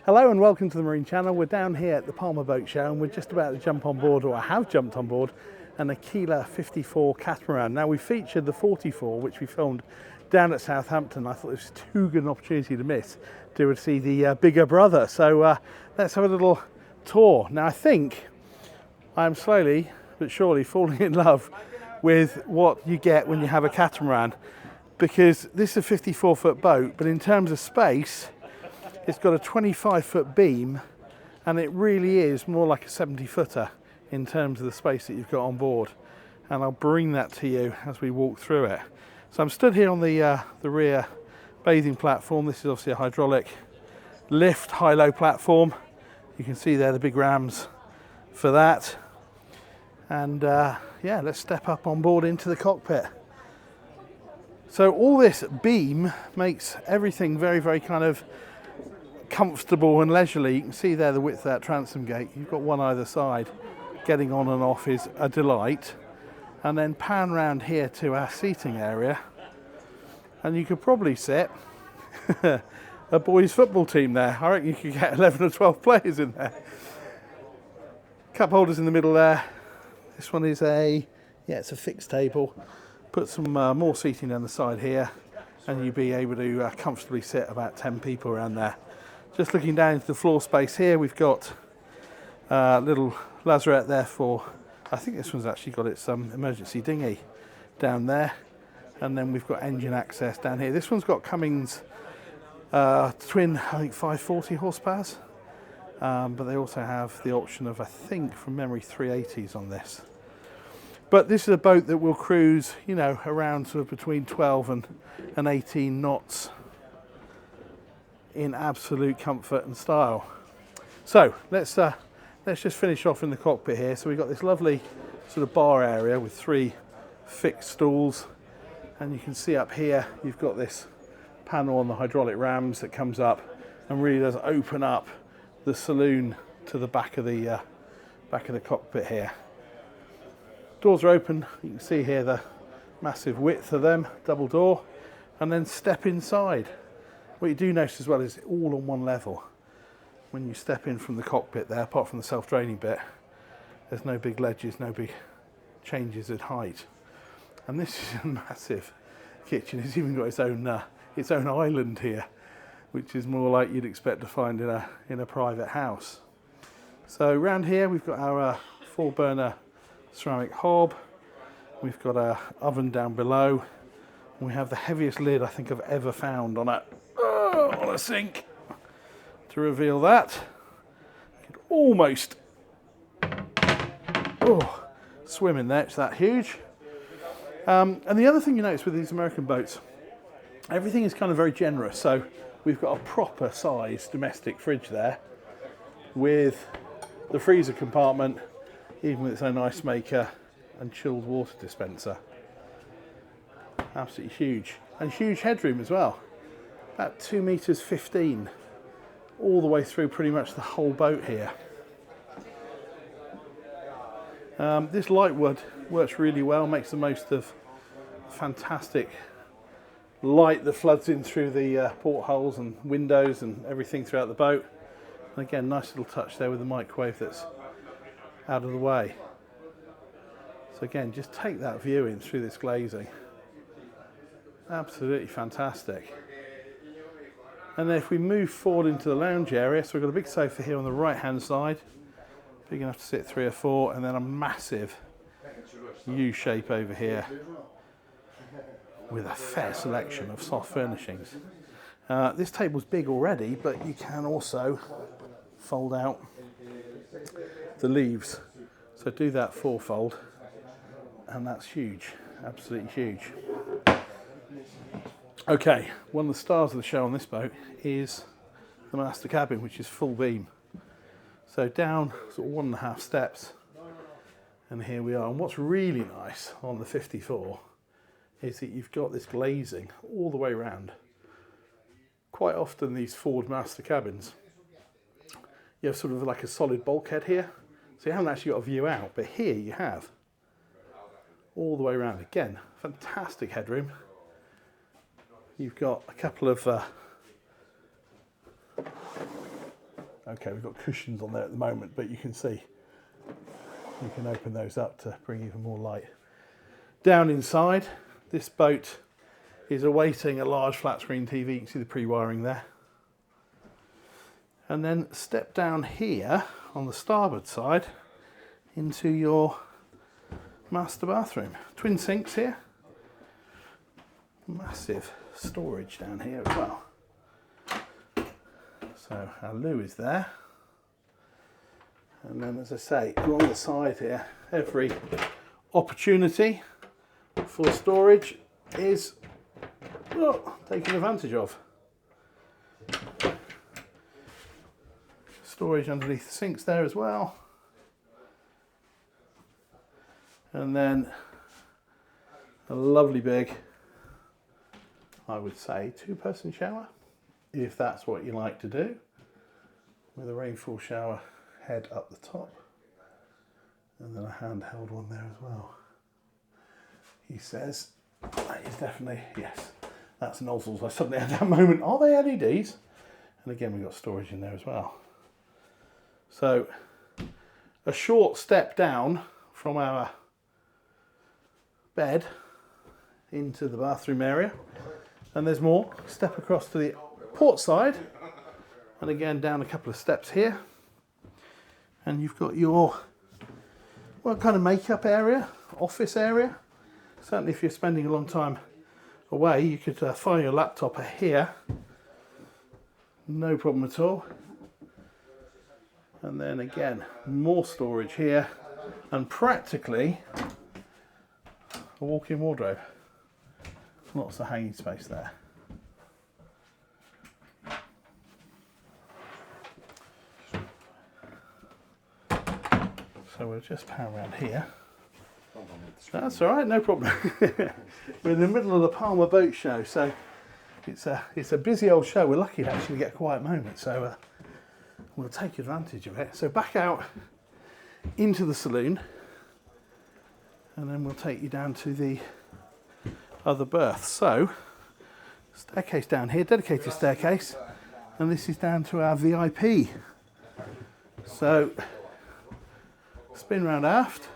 Hello and welcome to the Marine Channel. We're down here at the Palma Boat Show and we're just about to jump on board, or I have jumped on board, an Aquila 54 Catamaran. Now we featured the 44, which we filmed down at Southampton. I thought it was too good an opportunity to miss to see the bigger brother. So let's have a little tour. Now I think I'm slowly but surely falling in love with what you get when you have a catamaran, because this is a 54-foot boat, but in terms of space, it's got a 25-foot beam, and it really is more like a 70-footer in terms of the space that you've got on board. And I'll bring that to you as we walk through it. So I'm stood here on the rear bathing platform. This is obviously a hydraulic lift, high-low platform. You can see there the big rams for that. And yeah, let's step up on board into the cockpit. So all this beam makes everything very, very kind of comfortable and leisurely. You can see there the width of that transom gate. You've got one either side. Getting on and off is a delight. And then pan round here to our seating area, and you could probably sit a boys football team there. I reckon you could get 11 or 12 players in there. Cup holders in the middle there. This one is it's a fixed table. Put some more seating down the side here, and you'll be able to comfortably sit about 10 people around there. Just looking down into the floor space here, we've got a little lazarette there for, I think this one's actually got its emergency dinghy down there. And then we've got engine access down here. This one's got Cummins twin, I think 540 horsepower. But they also have the option of, I think, from memory, 380s on this. But this is a boat that will cruise, you know, around sort of between 12 and 18 knots in absolute comfort and style. So let's just finish off in the cockpit here. So we've got this lovely sort of bar area with 3 fixed stools, and you can see up here you've got this panel on the hydraulic rams that comes up and really does open up the saloon to the back of the cockpit here. Doors are open. You can see here the massive width of them, double door, and then step inside. What you do notice as well is all on one level. When you step in from the cockpit there, apart from the self-draining bit, there's no big ledges, no big changes in height. And this is a massive kitchen. It's even got its own island here, which is more like you'd expect to find in a private house. So around here we've got our 4-burner ceramic hob. We've got our oven down below. We have the heaviest lid I think I've ever found on a sink. To reveal that, you could almost swim in there. It's that huge. And the other thing you notice with these American boats, everything is kind of very generous. So we've got a proper size domestic fridge there with the freezer compartment, even with its own ice maker and chilled water dispenser. Absolutely huge. And huge headroom as well. About 2 meters 15 all the way through pretty much the whole boat here. This light wood works really well, makes the most of fantastic light that floods in through the portholes and windows and everything throughout the boat. And again, nice little touch there with the microwave that's out of the way. So again, just take that view in through this glazing. Absolutely fantastic. And then if we move forward into the lounge area, so we've got a big sofa here on the right hand side, big enough to sit 3 or 4, and then a massive U shape over here with a fair selection of soft furnishings. This table's big already, but you can also fold out the leaves. So do that 4-fold, and that's huge, absolutely huge. Okay, one of the stars of the show on this boat is the master cabin, which is full beam. So down sort of 1.5 steps, and here we are. And what's really nice on the 54 is that you've got this glazing all the way around. Quite often these Ford master cabins, you have sort of like a solid bulkhead here, so you haven't actually got a view out, but here you have all the way around. Again, fantastic headroom. You've got a couple of Okay, we've got cushions on there at the moment, but you can see you can open those up to bring even more light. Down inside, this boat is awaiting a large flat screen TV. You can see the pre-wiring there. And then step down here on the starboard side into your master bathroom. Twin sinks here. Massive storage down here as well. So our loo is there. And then, as I say, along the side here, every opportunity for storage is taken advantage of. Storage underneath the sinks there as well. And then a lovely big, I would say, 2-person shower, if that's what you like to do, with a rainfall shower head up the top, and then a handheld one there as well. He says that is definitely, yes, that's nozzles. I suddenly had that moment, are they LEDs? And again, we've got storage in there as well. So a short step down from our bed into the bathroom area, and there's more. Step across to the port side, and again down a couple of steps here, and you've got your kind of makeup area, office area. Certainly if you're spending a long time away, you could fire your laptop here, no problem at all. And then again, more storage here, and practically a walk-in wardrobe. Lots of hanging space there. So we'll just pan around here. That's all right, no problem. We're in the middle of the Palma Boat Show, so it's a busy old show. We're lucky to actually get a quiet moment, so we'll take advantage of it. So back out into the saloon, and then we'll take you down to the other berth. So staircase down here, dedicated staircase, and this is down to our VIP. So spin round aft,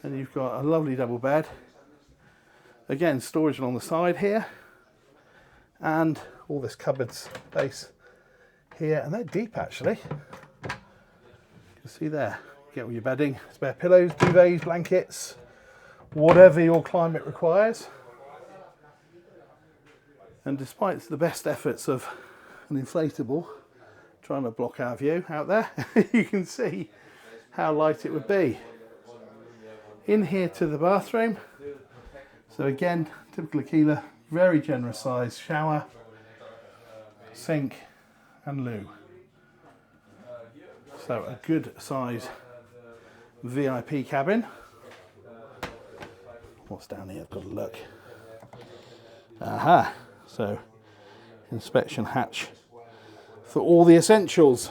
and you've got a lovely double bed. Again, storage along the side here, and all this cupboard space here, and they're deep actually. You can see there, get all your bedding, spare pillows, duvets, blankets, whatever your climate requires. And despite the best efforts of an inflatable trying to block our view out there, you can see how light it would be. In here to the bathroom. So again, typical Aquila, very generous size shower, sink and loo. So a good size VIP cabin. What's down here? I've got to look. Aha! So inspection hatch for all the essentials.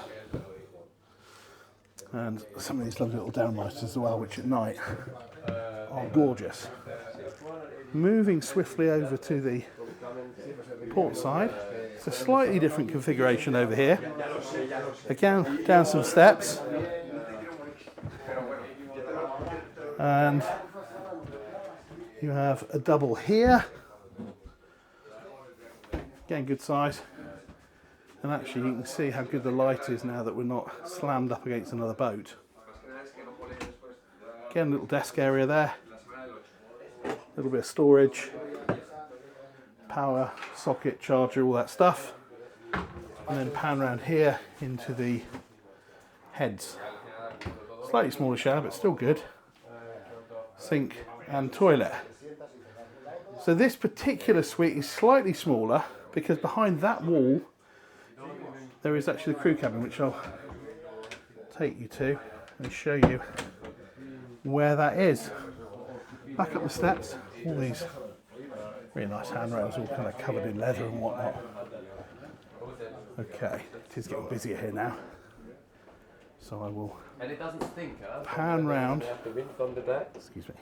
And some of these lovely little downlighters as well, which at night are gorgeous. Moving swiftly over to the port side. It's a slightly different configuration over here. Again, down some steps. And you have a double here. Again, good size. And actually you can see how good the light is now that we're not slammed up against another boat. Again, a little desk area there. A little bit of storage. Power, socket, charger, all that stuff. And then pan around here into the heads. Slightly smaller shower, but still good. Sink and toilet. So this particular suite is slightly smaller because behind that wall there is actually the crew cabin, which I'll take you to and show you where that is. Back up the steps, all these really nice handrails, all kind of covered in leather and whatnot. Okay, it is getting busier here now, so I will pan round, excuse me,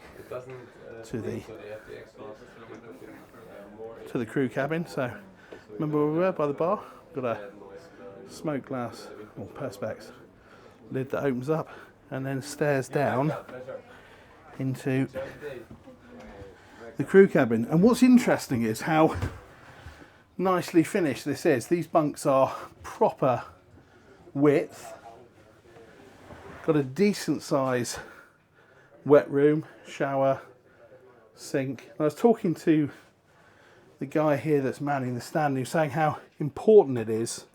to the crew cabin. So remember where we were by the bar? Got a smoke glass or perspex lid that opens up and then stairs down into the crew cabin. And what's interesting is how nicely finished this is. These bunks are proper width, got a decent size wet room, shower, sink. And I was talking to the guy here that's manning the stand, he was saying how important it is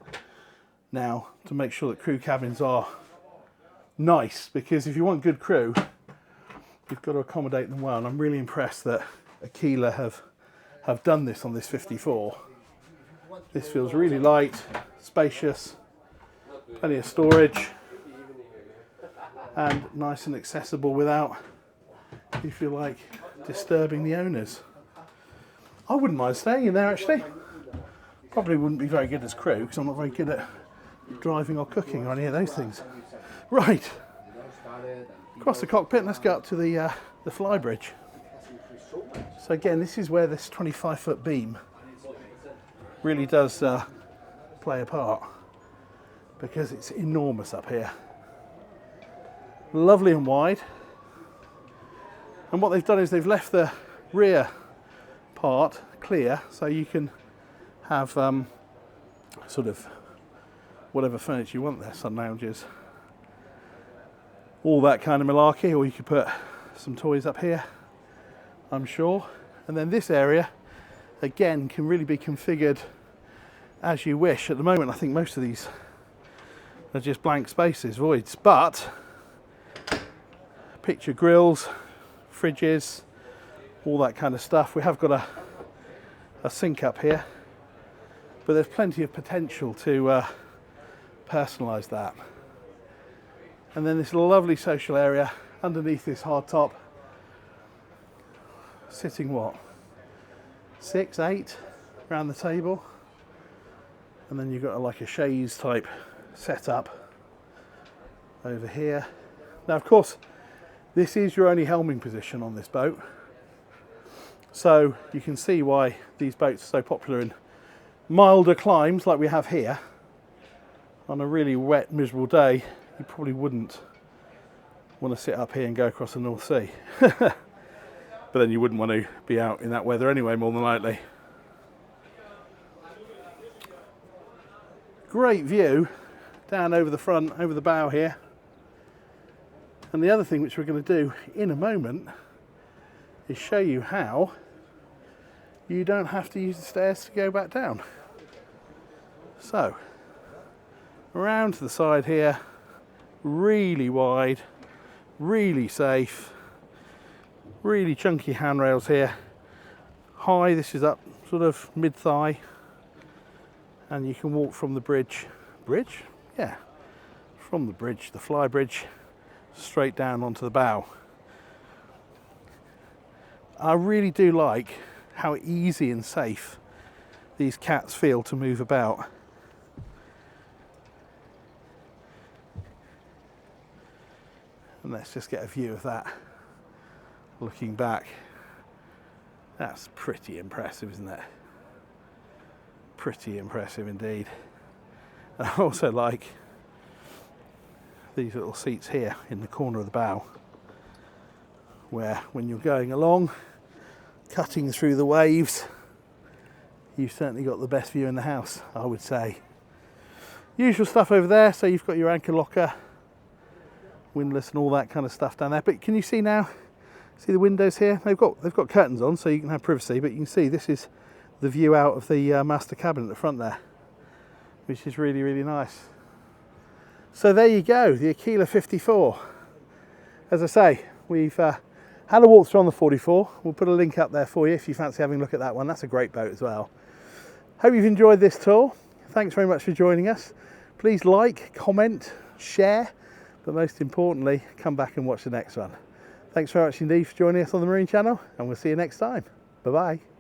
now to make sure that crew cabins are nice, because if you want good crew, you've got to accommodate them well. And I'm really impressed that Aquila have done this on this 54. This feels really light, spacious, plenty of storage, and nice and accessible without, if you like, disturbing the owners. I wouldn't mind staying in there actually. Probably wouldn't be very good as crew because I'm not very good at driving or cooking or any of those things. Right, across the cockpit, let's go up to the Flybridge. So again, this is where this 25-foot beam really does play a part, because it's enormous up here. Lovely and wide. And what they've done is they've left the rear part clear, so you can have sort of whatever furniture you want there, sun lounges, all that kind of malarkey, or you could put some toys up here, I'm sure. And then this area, again, can really be configured as you wish. At the moment, I think most of these are just blank spaces, voids, but picture grills, fridges, all that kind of stuff. We have got a sink up here, but there's plenty of potential to personalise that. And then this lovely social area underneath this hardtop, sitting what, 6, 8 around the table. And then you've got like a chaise type setup over here. Now of course, this is your only helming position on this boat. So you can see why these boats are so popular in milder climes like we have here. On a really wet, miserable day, you probably wouldn't want to sit up here and go across the North Sea. But then you wouldn't want to be out in that weather anyway, more than likely. Great view down over the front, over the bow here. And the other thing which we're going to do in a moment is show you how you don't have to use the stairs to go back down. So, around to the side here, really wide, really safe, really chunky handrails here. High, this is up sort of mid-thigh, and you can walk from the bridge, yeah, from the bridge, the Flybridge, straight down onto the bow. I really do like how easy and safe these cats feel to move about. And let's just get a view of that looking back. That's pretty impressive, isn't it? Pretty impressive indeed. And I also like these little seats here in the corner of the bow, where when you're going along, cutting through the waves, you've certainly got the best view in the house, I would say. Usual stuff over there, so you've got your anchor locker, windlass and all that kind of stuff down there. But can you see now, see the windows here? They've got curtains on so you can have privacy, but you can see this is the view out of the master cabin at the front there, which is really, really nice. So there you go, the Aquila 54. As I say, we've had a walkthrough on the 44. We'll put a link up there for you if you fancy having a look at that one. That's a great boat as well. Hope you've enjoyed this tour. Thanks very much for joining us. Please like, comment, share, but most importantly, come back and watch the next one. Thanks very much indeed for joining us on the Marine Channel, and we'll see you next time. Bye-bye.